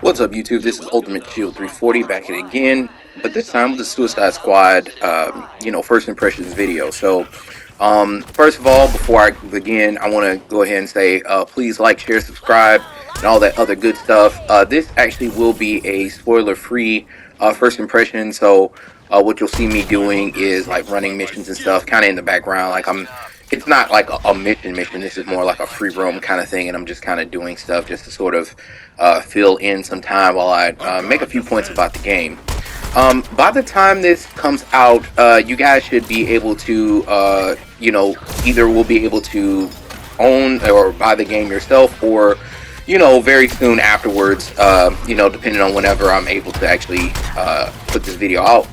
What's up, YouTube? This is Ultimate Shield 340 back at it again, but this time with the Suicide Squad, first impressions video. First of all, before I begin, I want to go ahead and say, please like, share, subscribe, and all that other good stuff. This actually will be a spoiler-free first impression, so what you'll see me doing is like running missions and stuff, kind of in the background. It's not like a mission. This is more like a free roam kind of thing, and I'm just kind of doing stuff just to sort of fill in some time while I make a few points about the game. By the time this comes out, you guys should be able to, either will be able to own or buy the game yourself, or very soon afterwards, depending on whenever I'm able to actually put this video out,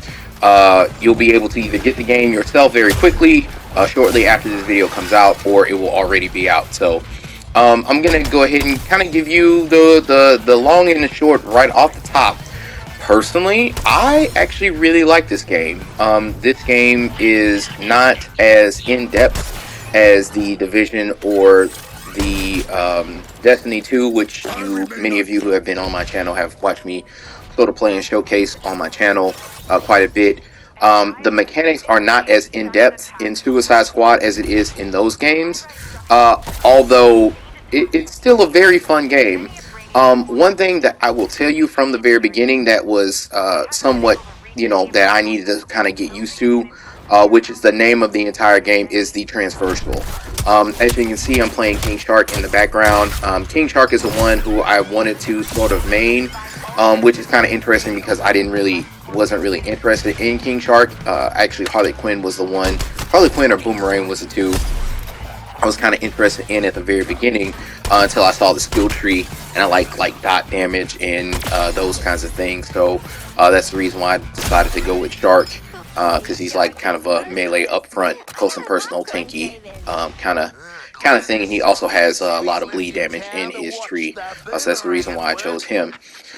you'll be able to either get the game yourself very quickly, shortly after this video comes out, or it will already be out. So I'm gonna go ahead and kind of give you the long and the short right off the top. Personally, I actually really like this game. This game is not as in-depth as the Division or the Destiny 2, which many of you who have been on my channel have watched me sort of play and showcase on my channel quite a bit. The mechanics are not as in-depth in Suicide Squad as it is in those games, although it's still a very fun game. One thing that I will tell you from the very beginning that was somewhat, that I needed to kind of get used to, which is the name of the entire game, is the Transversal. As you can see, I'm playing King Shark in the background. King Shark is the one who I wanted to sort of main, which is kind of interesting because I wasn't really interested in King Shark. Actually, Harley Quinn was the one. Harley Quinn or Boomerang was the two I was kind of interested in at the very beginning, until I saw the skill tree and I like dot damage and those kinds of things. So that's the reason why I decided to go with Shark, because he's like kind of a melee up front, close and personal, tanky kind of thing. And he also has a lot of bleed damage in his tree, so that's the reason why I chose him.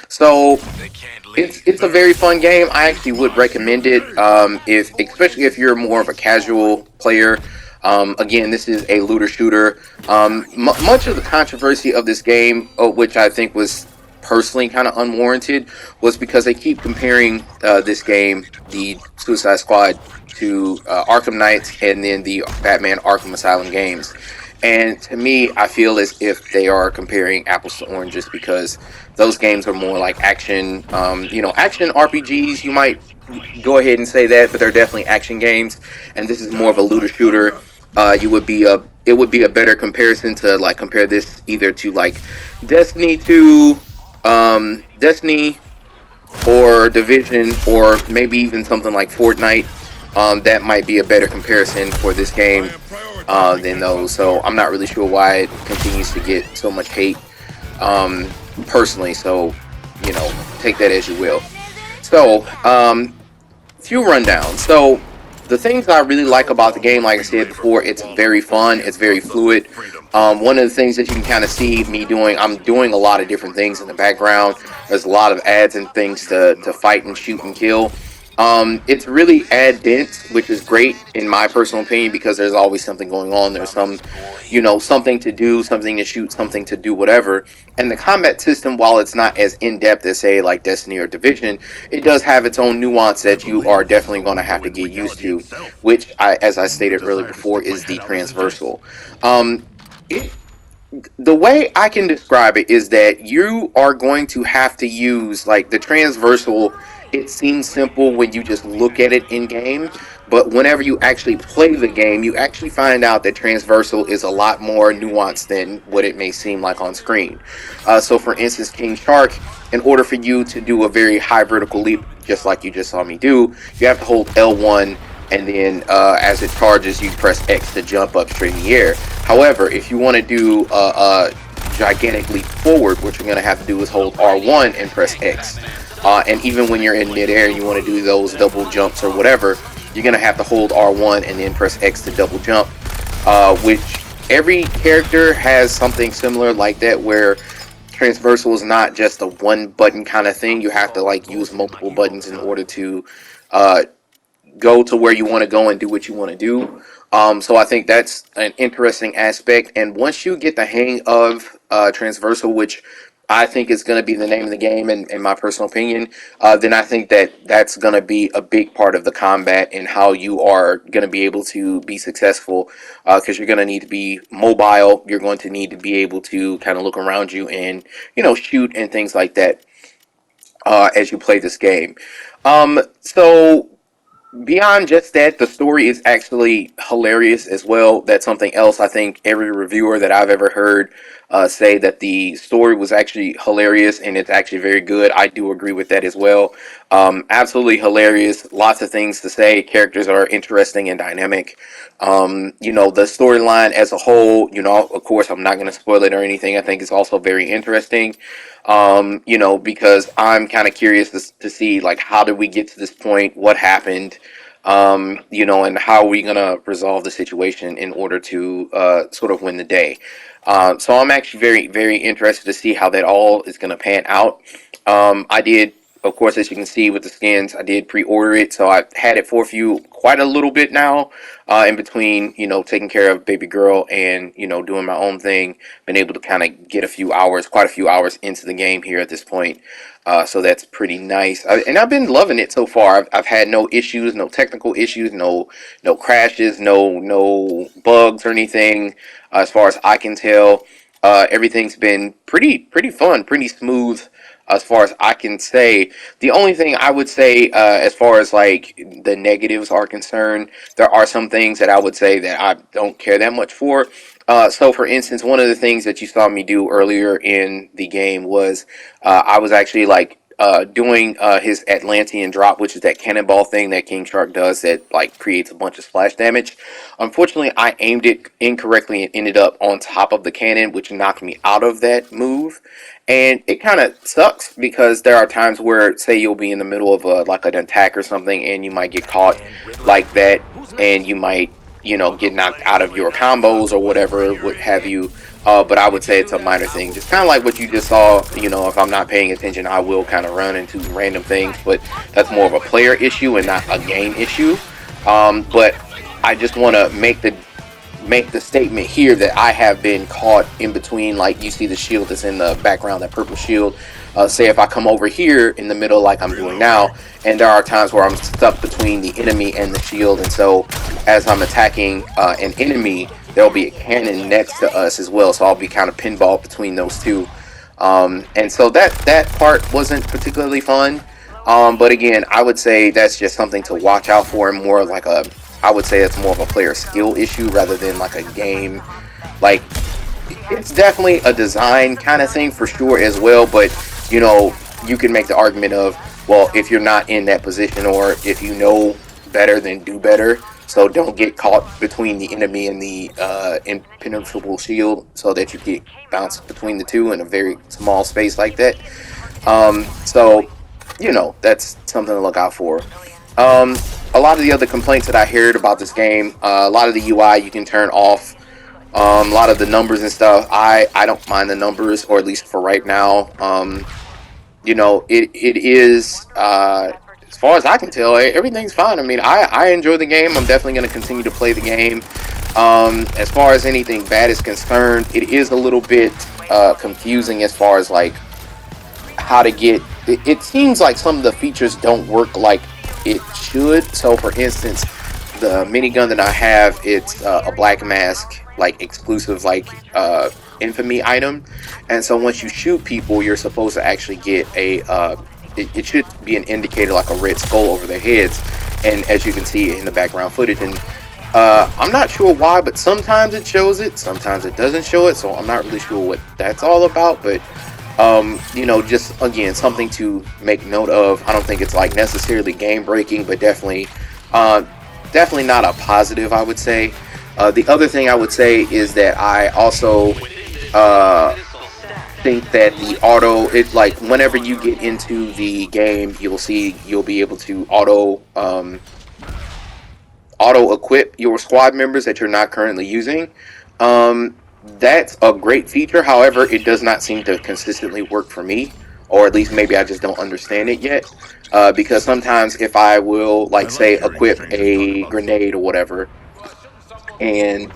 So it's a very fun game. I actually would recommend it, especially if you're more of a casual player. Again, this is a looter shooter. Much of the controversy of this game, which I think was personally kind of unwarranted, was because they keep comparing this game, the Suicide Squad, to Arkham Knights and then the Batman Arkham Asylum games. And to me, I feel as if they are comparing apples to oranges, because those games are more like action, action RPGs. You might go ahead and say that, but they're definitely action games. And this is more of a looter shooter. It would be a better comparison to compare this either to like Destiny 2, Destiny, or Division, or maybe even something like Fortnite. That might be a better comparison for this game than those. So I'm not really sure why it continues to get so much hate, personally. So take that as you will. So few rundowns. So the things I really like about the game, like I said before, it's very fun, it's very fluid. One of the things that you can kind of see me doing, I'm doing a lot of different things in the background. There's a lot of ads and things to fight and shoot and kill. It's really ad dense, which is great in my personal opinion, because there's always something going on. There's something to do, something to shoot, something to do, whatever. And the combat system, while it's not as in-depth as, say, like Destiny or Division, it does have its own nuance that you are definitely going to have to get used to, which, as I stated earlier before, is the Transversal. The way I can describe it is that you are going to have to use, like, the Transversal. It seems simple when you just look at it in game, but whenever you actually play the game, you actually find out that Transversal is a lot more nuanced than what it may seem like on screen. So for instance, King Shark, in order for you to do a very high vertical leap, just like you just saw me do, you have to hold L1, and then as it charges, you press X to jump up straight in the air. However, if you want to do a gigantic leap forward, what you're going to have to do is hold R1 and press X. And even when you're in midair and you want to do those double jumps or whatever, you're going to have to hold R1 and then press X to double jump, which every character has something similar like that, where Transversal is not just a one button kind of thing. You have to use multiple buttons in order to go to where you want to go and do what you want to do. So I think that's an interesting aspect. And once you get the hang of Transversal, which I think is going to be the name of the game, in my personal opinion, then I think that that's going to be a big part of the combat and how you are going to be able to be successful. Because you're going to need to be mobile. You're going to need to be able to kind of look around you and shoot and things like that as you play this game. So beyond just that, the story is actually hilarious as well. That's something else. I think every reviewer that I've ever heard say that the story was actually hilarious and it's actually very good. I do agree with that as well. Absolutely hilarious. Lots of things to say. Characters are interesting and dynamic. The storyline as a whole, of course, I'm not going to spoil it or anything. I think it's also very interesting. Because I'm kind of curious to see, like, how did we get to this point? What happened? And how are we gonna resolve the situation in order to sort of win the day? So I'm actually very, very interested to see how that all is gonna pan out. I did, of course, as you can see with the skins, I did pre-order it, so I've had it for quite a little bit now. In between, taking care of baby girl and doing my own thing, been able to kind of get quite a few hours into the game here at this point. So that's pretty nice, and I've been loving it so far. I've had no issues, no technical issues, no crashes, no bugs or anything. As far as I can tell, everything's been pretty fun, pretty smooth. As far as I can say, the only thing I would say, as far as like the negatives are concerned, there are some things that I would say that I don't care that much for. So, for instance, one of the things that you saw me do earlier in the game was I was actually like doing his Atlantean drop, which is that cannonball thing that King Shark does that like creates a bunch of splash damage. Unfortunately, I aimed it incorrectly and ended up on top of the cannon, which knocked me out of that move. And it kind of sucks because there are times where, say, you'll be in the middle of like an attack or something, and you might get caught like that, and you might get knocked out of your combos or whatever, what have you. But I would say it's a minor thing. Just kind of like what you just saw, if I'm not paying attention, I will kind of run into random things, but that's more of a player issue and not a game issue. But I just want to make the statement here that I have been caught in between, like you see the shield that's in the background, that purple shield. Say if I come over here in the middle like I'm doing now, and there are times where I'm stuck between the enemy and the shield, and so as I'm attacking an enemy, there'll be a cannon next to us as well, so I'll be kind of pinballed between those two. And so that part wasn't particularly fun. But again, I would say that's just something to watch out for, and more like I would say it's more of a player skill issue rather than like a game. Like, it's definitely a design kind of thing for sure as well, but you can make the argument of, well, if you're not in that position, or if you know better, then do better. So don't get caught between the enemy and the impenetrable shield, so that you get bounced between the two in a very small space like that. So that's something to look out for. A lot of the other complaints that I heard about this game, a lot of the UI you can turn off. A lot of the numbers and stuff, I don't mind the numbers, or at least for right now. It is, as far as I can tell, everything's fine. I mean, I enjoy the game. I'm definitely going to continue to play the game. As far as anything bad is concerned, it is a little bit confusing as far as like how to get. It seems like some of the features don't work like it should. So, for instance, the minigun that I have, it's a black mask, like exclusive, like infamy item, and so once you shoot people, you're supposed to actually get a it should be an indicator, like a red skull over their heads, and as you can see in the background footage, and I'm not sure why, but sometimes it shows it, sometimes it doesn't show it, so I'm not really sure what that's all about. But just again, something to make note of. I don't think it's like necessarily game breaking, but definitely not a positive, I would say. The other thing I would say is that I also think that the it's like whenever you get into the game, you'll be able to auto equip your squad members that you're not currently using. That's a great feature. However, it does not seem to consistently work for me, or at least maybe I just don't understand it yet. Because sometimes if I will, like, say, equip a grenade or whatever, and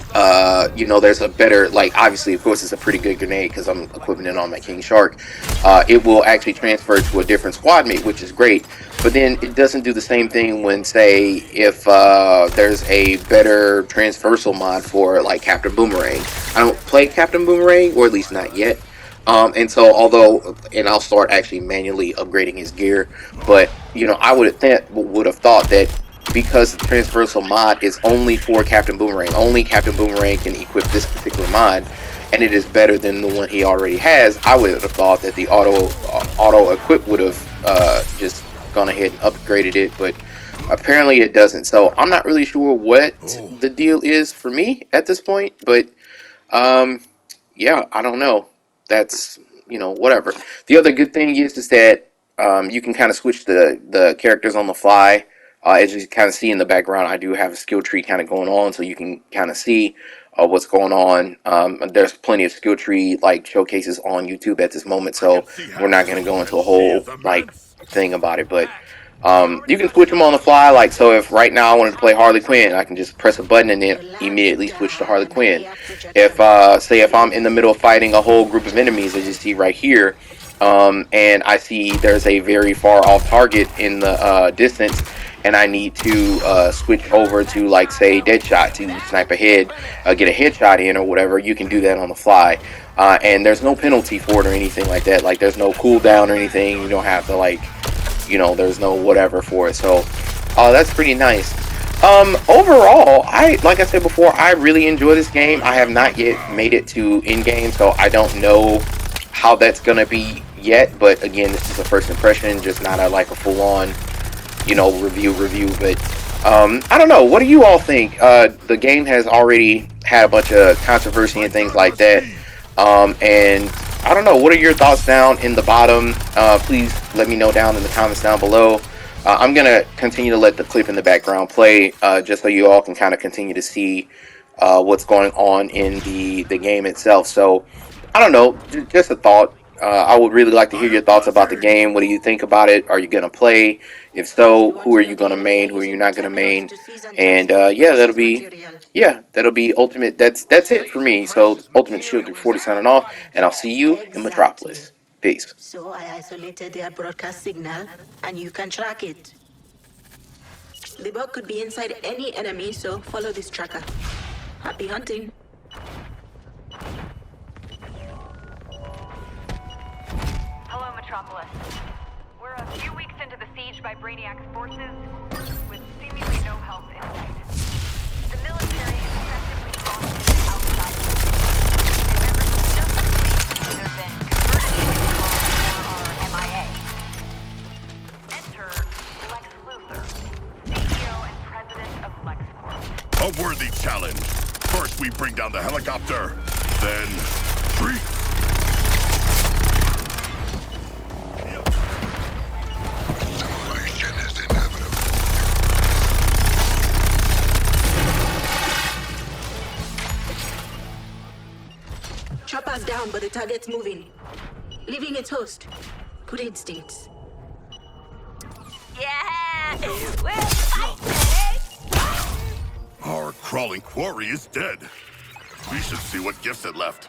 you know, there's a better, like, obviously, of course, it's a pretty good grenade because I'm equipping it on my King Shark. It will actually transfer to a different squad mate, which is great. But then it doesn't do the same thing when, say, if there's a better transversal mod for like Captain Boomerang. I don't play Captain Boomerang, or at least not yet. And so, although, and I'll start actually manually upgrading his gear, but you know, I would have thought that because the transversal mod is only for Captain Boomerang, only Captain Boomerang can equip this particular mod, and it is better than the one he already has. I would have thought that the auto equip would have just gone ahead and upgraded it, but apparently it doesn't. So I'm not really sure what the deal is for me at this point, but yeah, I don't know. That's, you know, whatever. The other good thing is that you can kind of switch the characters on the fly. As you kind of see in the background, I do have a skill tree kind of going on, so you can kind of see what's going on. There's plenty of skill tree like showcases on YouTube at this moment, so we're not going to go into a whole like thing about it. But you can switch them on the fly. Like, so if right now I wanted to play Harley Quinn, I can just press a button and then immediately switch to Harley Quinn. If say if I'm in the middle of fighting a whole group of enemies, as you see right here, and I see there's a very far off target in the distance, and I need to switch over to, like, say, Deadshot to snipe ahead, get a headshot in or whatever, you can do that on the fly. And there's no penalty for it or anything like that. Like, there's no cooldown or anything. You don't have to, like, you know, there's no whatever for it. So that's pretty nice. Overall, like I said before, I really enjoy this game. I have not yet made it to in-game, so I don't know how that's gonna be yet. But again, this is a first impression, just not a full-on, you know, review. But I don't know. What do you all think? The game has already had a bunch of controversy and things like that. And I don't know. What are your thoughts down in the bottom? Please let me know down in the comments down below. I'm gonna continue to let the clip in the background play, just so you all can kind of continue to see what's going on in the game itself. So I don't know. Just a thought. I would really like to hear your thoughts about the game. What do you think about it? Are you gonna play? If so, who are you gonna main? Who are you not gonna main? And yeah, that'll be Ultimate. That's it for me. So Ultimate Shield 340 signing off, and I'll see you in Metropolis. Peace. So I isolated their broadcast signal, and you can track it. The bug could be inside any enemy, so follow this tracker. Happy hunting. Hello, Metropolis. We're a few weeks into the siege by Brainiac's forces, with seemingly no help in sight. The military is effectively constant outside. The members of the Justice League have either been converted to or are MIA. Enter Lex Luthor, CEO and President of LexCorp. A worthy challenge. First we bring down the helicopter, then treat. Chopper's down, but the target's moving. Leaving its host. Good instincts. Yeah! We're fighting! Our crawling quarry is dead. We should see what gifts it left.